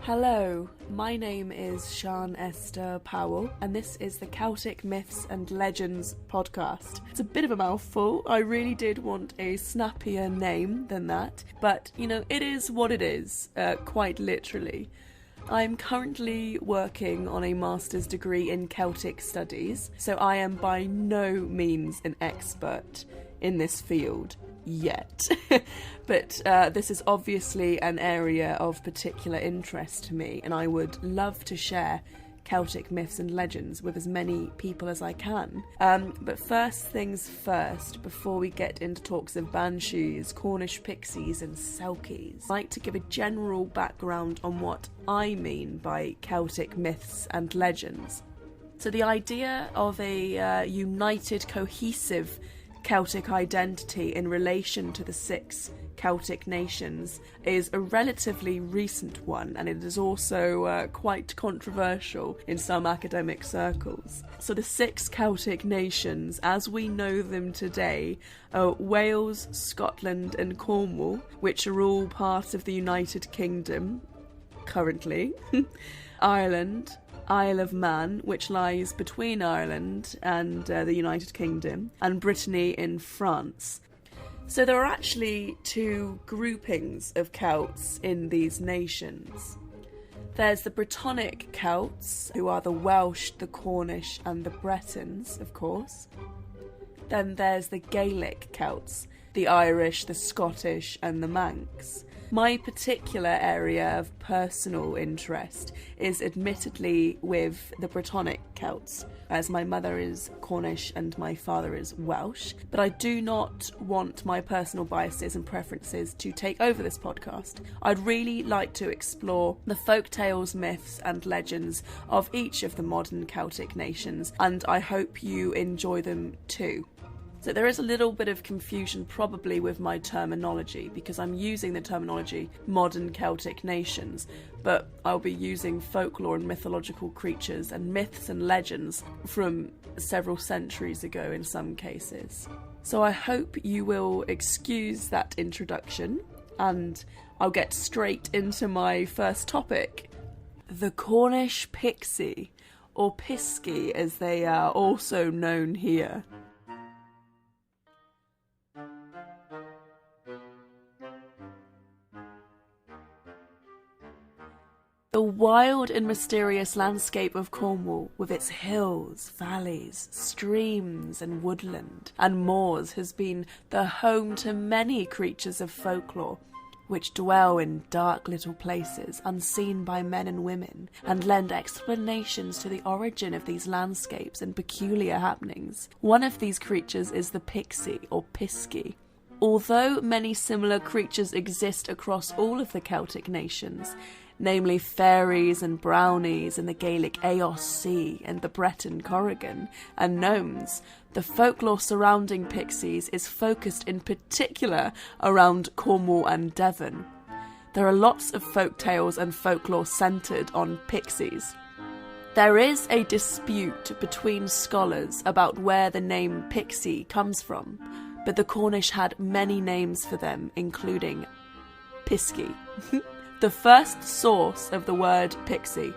Hello, my name is Sian Esther Powell, and this is the Celtic Myths and Legends podcast. It's a bit of a mouthful. I really did want a snappier name than that, but, it is what it is, quite literally. I'm currently working on a master's degree in Celtic studies, so I am by no means an expert in this field. Yet. But this is obviously an area of particular interest to me, and I would love to share Celtic myths and legends with as many people as I can. But first things first, before we get into talks of banshees, Cornish pixies and Selkies, I'd like to give a general background on what I mean by Celtic myths and legends. So the idea of a united, cohesive Celtic identity in relation to the 6 Celtic nations is a relatively recent one, and it is also quite controversial in some academic circles. So the 6 Celtic nations, as we know them today, are Wales, Scotland and Cornwall, which are all part of the United Kingdom currently, Ireland, Isle of Man, which lies between Ireland and the United Kingdom, and Brittany in France. So there are actually 2 groupings of Celts in these nations. There's the Brittonic Celts, who are the Welsh, the Cornish and the Bretons, of course. Then there's the Gaelic Celts, the Irish, the Scottish and the Manx. My particular area of personal interest is admittedly with the Brittonic Celts, as my mother is Cornish and my father is Welsh, but I do not want my personal biases and preferences to take over this podcast. I'd really like to explore the folk tales, myths and legends of each of the modern Celtic nations, and I hope you enjoy them too. So there is a little bit of confusion probably with my terminology, because I'm using the terminology modern Celtic nations, but I'll be using folklore and mythological creatures and myths and legends from several centuries ago in some cases. So I hope you will excuse that introduction, and I'll get straight into my first topic. The Cornish Pixie, or Piskie as they are also known here. The wild and mysterious landscape of Cornwall, with its hills, valleys, streams and woodland and moors, has been the home to many creatures of folklore, which dwell in dark little places unseen by men and women, and lend explanations to the origin of these landscapes and peculiar happenings. One of these creatures is the Pixie, or Piskie. Although many similar creatures exist across all of the Celtic nations, namely fairies and brownies and the Gaelic Eos and the Breton Corrigan and gnomes, the folklore surrounding pixies is focused in particular around Cornwall and Devon. There are lots of folk tales and folklore centred on pixies. There is a dispute between scholars about where the name pixie comes from, but the Cornish had many names for them, including Piskie. The first source of the word pixie,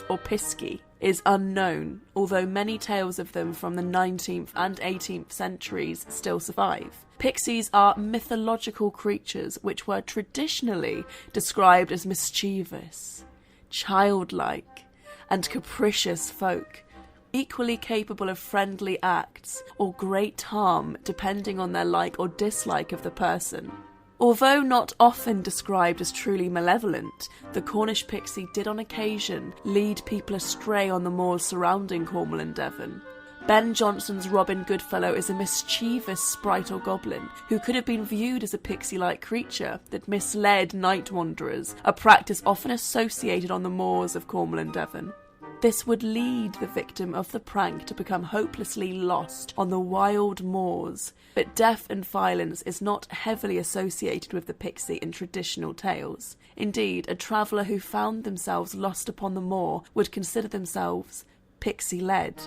or piskie, is unknown, although many tales of them from the 19th and 18th centuries still survive. Pixies are mythological creatures which were traditionally described as mischievous, childlike, and capricious folk, equally capable of friendly acts or great harm depending on their like or dislike of the person. Although not often described as truly malevolent, the Cornish pixie did on occasion lead people astray on the moors surrounding Cornwall and Devon. Ben Jonson's Robin Goodfellow is a mischievous sprite or goblin who could have been viewed as a pixie-like creature that misled night wanderers, a practice often associated on the moors of Cornwall and Devon. This would lead the victim of the prank to become hopelessly lost on the wild moors, but death and violence is not heavily associated with the pixie in traditional tales. Indeed, a traveller who found themselves lost upon the moor would consider themselves pixie-led.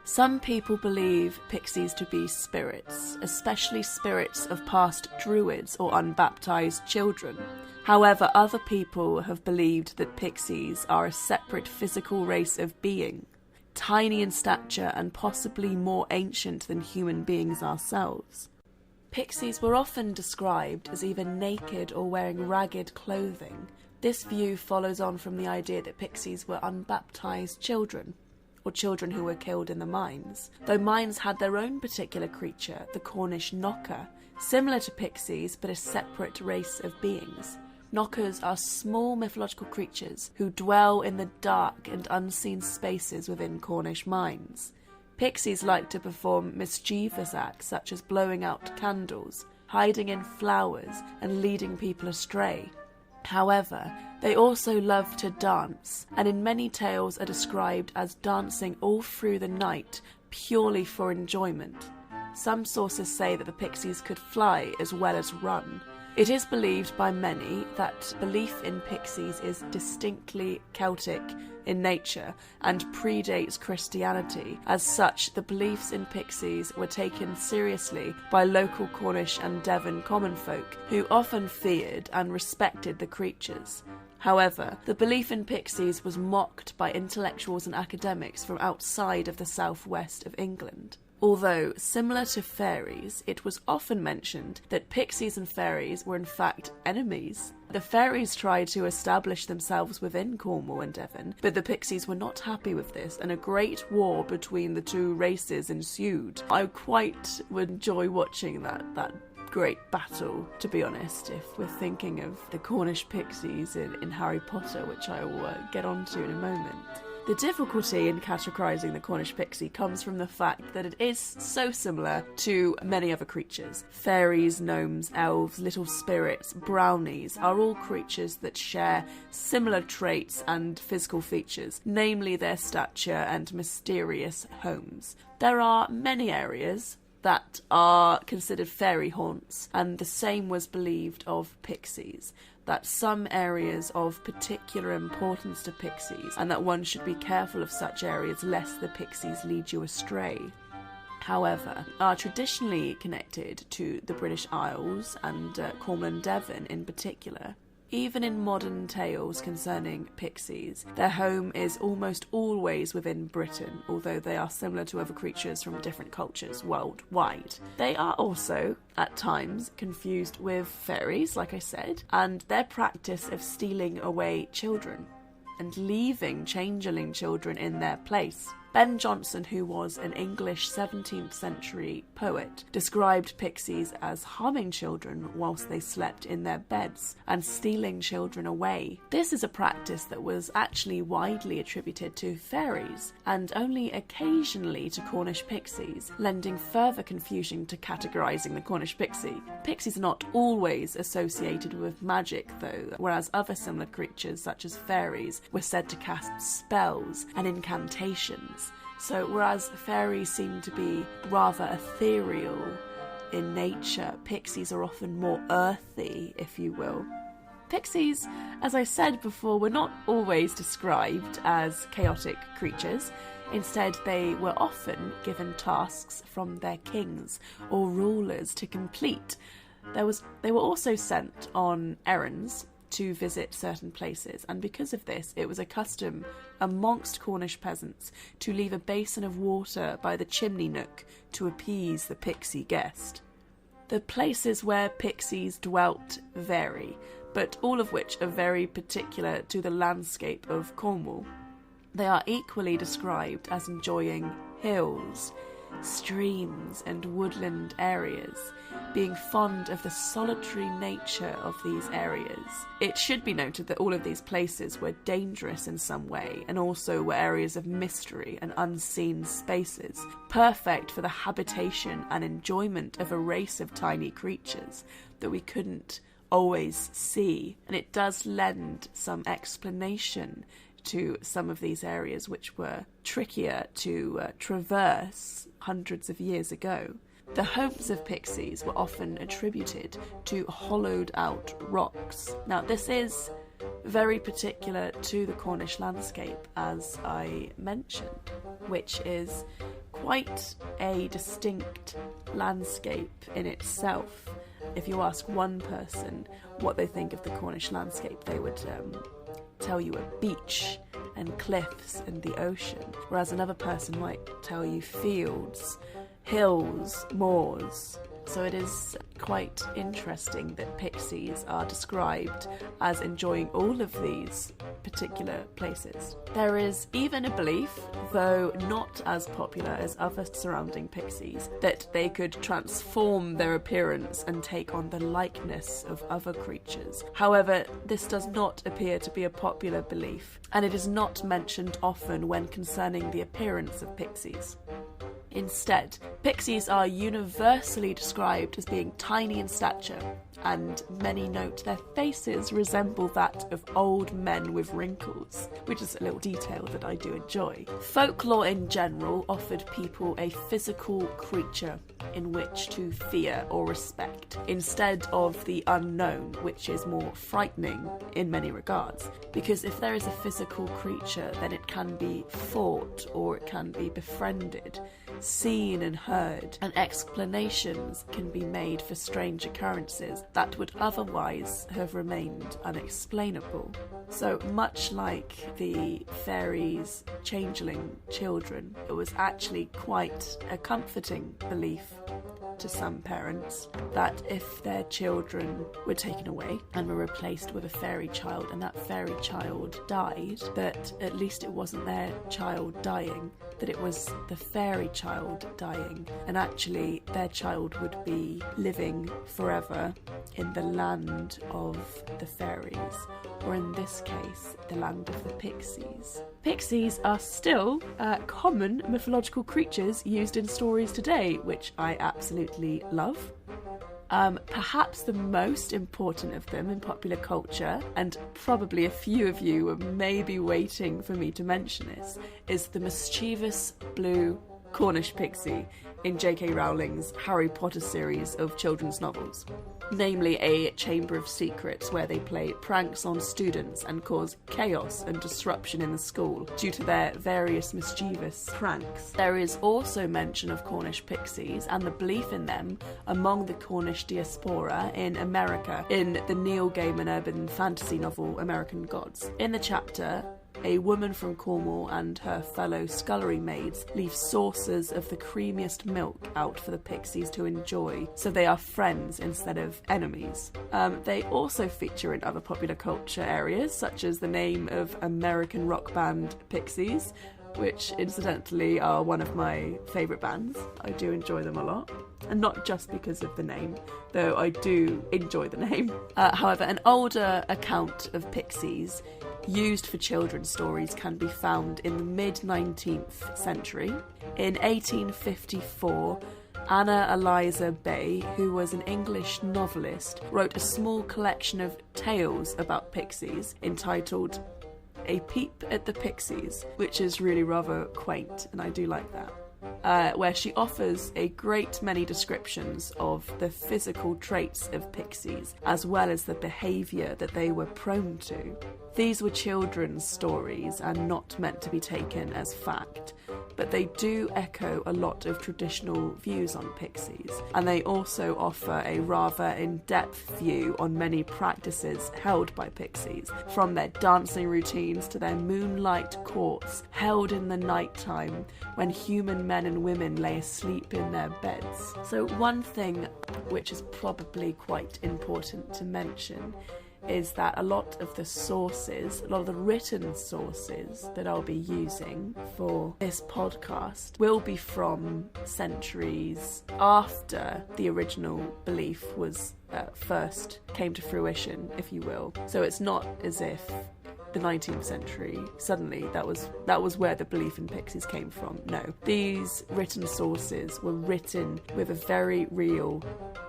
Some people believe pixies to be spirits, especially spirits of past druids or unbaptized children. However, other people have believed that pixies are a separate physical race of being, tiny in stature and possibly more ancient than human beings ourselves. Pixies were often described as either naked or wearing ragged clothing. This view follows on from the idea that pixies were unbaptized children, or children who were killed in the mines, though mines had their own particular creature, the Cornish knocker, similar to pixies but a separate race of beings. Knockers are small mythological creatures who dwell in the dark and unseen spaces within Cornish mines. Pixies like to perform mischievous acts such as blowing out candles, hiding in flowers, and leading people astray. However, they also love to dance, and in many tales are described as dancing all through the night purely for enjoyment. Some sources say that the pixies could fly as well as run. It is believed by many that belief in pixies is distinctly Celtic in nature and predates Christianity. As such, the beliefs in pixies were taken seriously by local Cornish and Devon common folk, who often feared and respected the creatures. However, the belief in pixies was mocked by intellectuals and academics from outside of the southwest of England. Although similar to fairies, it was often mentioned that pixies and fairies were in fact enemies. The fairies tried to establish themselves within Cornwall and Devon, but the pixies were not happy with this, and a great war between the two races ensued. I quite would enjoy watching that great battle, to be honest, if we're thinking of the Cornish pixies in Harry Potter, which I will get onto in a moment. The difficulty in categorising the Cornish pixie comes from the fact that it is so similar to many other creatures. Fairies, gnomes, elves, little spirits, brownies are all creatures that share similar traits and physical features, namely their stature and mysterious homes. There are many areas that are considered fairy haunts, and the same was believed of pixies, that some areas of particular importance to pixies, and that one should be careful of such areas lest the pixies lead you astray. However, are traditionally connected to the British Isles and Cornwall and Devon in particular. Even in modern tales concerning pixies, their home is almost always within Britain, although they are similar to other creatures from different cultures worldwide. They are also, at times, confused with fairies, like I said, and their practice of stealing away children and leaving changeling children in their place. Ben Jonson, who was an English 17th century poet, described pixies as harming children whilst they slept in their beds and stealing children away. This is a practice that was actually widely attributed to fairies and only occasionally to Cornish pixies, lending further confusion to categorising the Cornish pixie. Pixies are not always associated with magic though, whereas other similar creatures such as fairies were said to cast spells and incantations. So whereas fairies seem to be rather ethereal in nature, pixies are often more earthy, if you will. Pixies, as I said before, were not always described as chaotic creatures. Instead, they were often given tasks from their kings or rulers to complete. They were also sent on errands to visit certain places, and because of this it was a custom amongst Cornish peasants to leave a basin of water by the chimney nook to appease the pixie guest. The places where pixies dwelt vary, but all of which are very particular to the landscape of Cornwall. They are equally described as enjoying hills, streams and woodland areas, being fond of the solitary nature of these areas. It should be noted that all of these places were dangerous in some way and also were areas of mystery and unseen spaces, perfect for the habitation and enjoyment of a race of tiny creatures that we couldn't always see. And it does lend some explanation to some of these areas which were trickier to traverse hundreds of years ago. The homes of pixies were often attributed to hollowed out rocks. Now this is very particular to the Cornish landscape, as I mentioned, which is quite a distinct landscape in itself. If you ask one person what they think of the Cornish landscape, they would tell you a beach and cliffs and the ocean, whereas another person might tell you fields, hills, moors. So it is quite interesting that pixies are described as enjoying all of these particular places. There is even a belief, though not as popular as other surrounding pixies, that they could transform their appearance and take on the likeness of other creatures. However, this does not appear to be a popular belief, and it is not mentioned often when concerning the appearance of pixies. Instead, pixies are universally described as being tiny in stature, and many note their faces resemble that of old men with wrinkles, which is a little detail that I do enjoy. Folklore in general offered people a physical creature in which to fear or respect, instead of the unknown, which is more frightening in many regards. Because if there is a physical creature, then it can be fought or it can be befriended, seen and heard, and explanations can be made for strange occurrences that would otherwise have remained unexplainable. So much like the fairies' changeling children, it was actually quite a comforting belief to some parents that if their children were taken away and were replaced with a fairy child, and that fairy child died, that at least it wasn't their child dying, that it was the fairy child dying, and actually their child would be living forever in the land of the fairies, or in this case, the land of the pixies. Pixies are still common mythological creatures used in stories today, which I absolutely love. Perhaps the most important of them in popular culture, and probably a few of you are maybe waiting for me to mention this, is the mischievous blue Cornish Pixie in J.K. Rowling's Harry Potter series of children's novels. Namely a chamber of secrets where they play pranks on students and cause chaos and disruption in the school due to their various mischievous pranks. There is also mention of Cornish pixies and the belief in them among the Cornish diaspora in America in the Neil Gaiman urban fantasy novel American Gods. In the chapter, a woman from Cornwall and her fellow scullery maids leave saucers of the creamiest milk out for the pixies to enjoy, so they are friends instead of enemies. They also feature in other popular culture areas, such as the name of American rock band Pixies, which incidentally are one of my favourite bands. I do enjoy them a lot. And not just because of the name, though I do enjoy the name. However, an older account of pixies used for children's stories can be found in the mid-19th century. In 1854, Anna Eliza Bay, who was an English novelist, wrote a small collection of tales about pixies entitled A Peep at the Pixies, which is really rather quaint, and I do like that. Where she offers a great many descriptions of the physical traits of pixies, as well as the behaviour that they were prone to. These were children's stories and not meant to be taken as fact, but they do echo a lot of traditional views on pixies, and they also offer a rather in-depth view on many practices held by pixies, from their dancing routines to their moonlight courts held in the night time when human men and women lay asleep in their beds. So one thing which is probably quite important to mention is that a lot of the sources, a lot of the written sources that I'll be using for this podcast will be from centuries after the original belief was first came to fruition, if you will. So it's not as if the 19th century suddenly that was where the belief in pixies came from. No, these written sources were written with a very real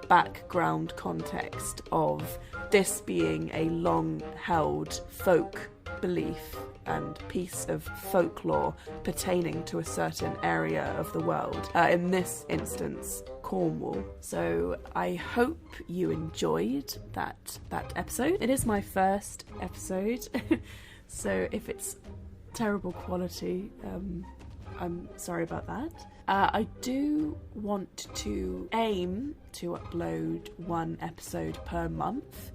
background context of this being a long-held folk belief and piece of folklore pertaining to a certain area of the world. In this instance, Cornwall. So I hope you enjoyed that episode. It is my first episode, so if it's terrible quality, I'm sorry about that. I do want to aim to upload one episode per month,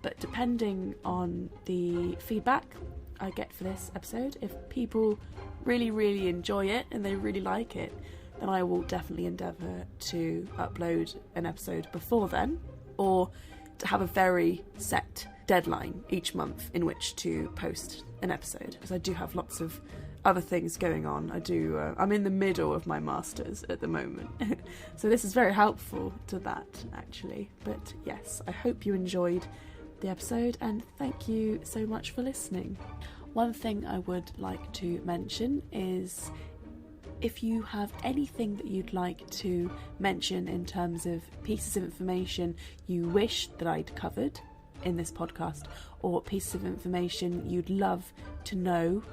but depending on the feedback I get for this episode, if people really enjoy it and they really like it, then I will definitely endeavour to upload an episode before then, or to have a very set deadline each month in which to post an episode, because I do have lots of other things going on. I'm in the middle of my masters at the moment, so this is very helpful to that actually. But yes, I hope you enjoyed the episode, and thank you so much for listening. One thing I would like to mention is, if you have anything that you'd like to mention in terms of pieces of information you wish that I'd covered in this podcast, or pieces of information you'd love to know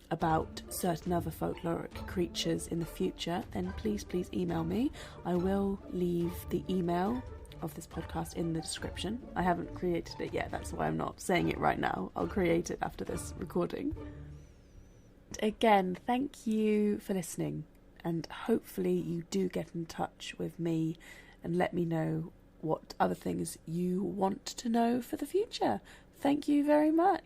about certain other folkloric creatures in the future, then please email me. I will leave the email of this podcast in the description. I haven't created it yet, that's why I'm not saying it right now. I'll create it after this recording. Again, thank you for listening, and hopefully you do get in touch with me and let me know what other things you want to know for the future. Thank you very much.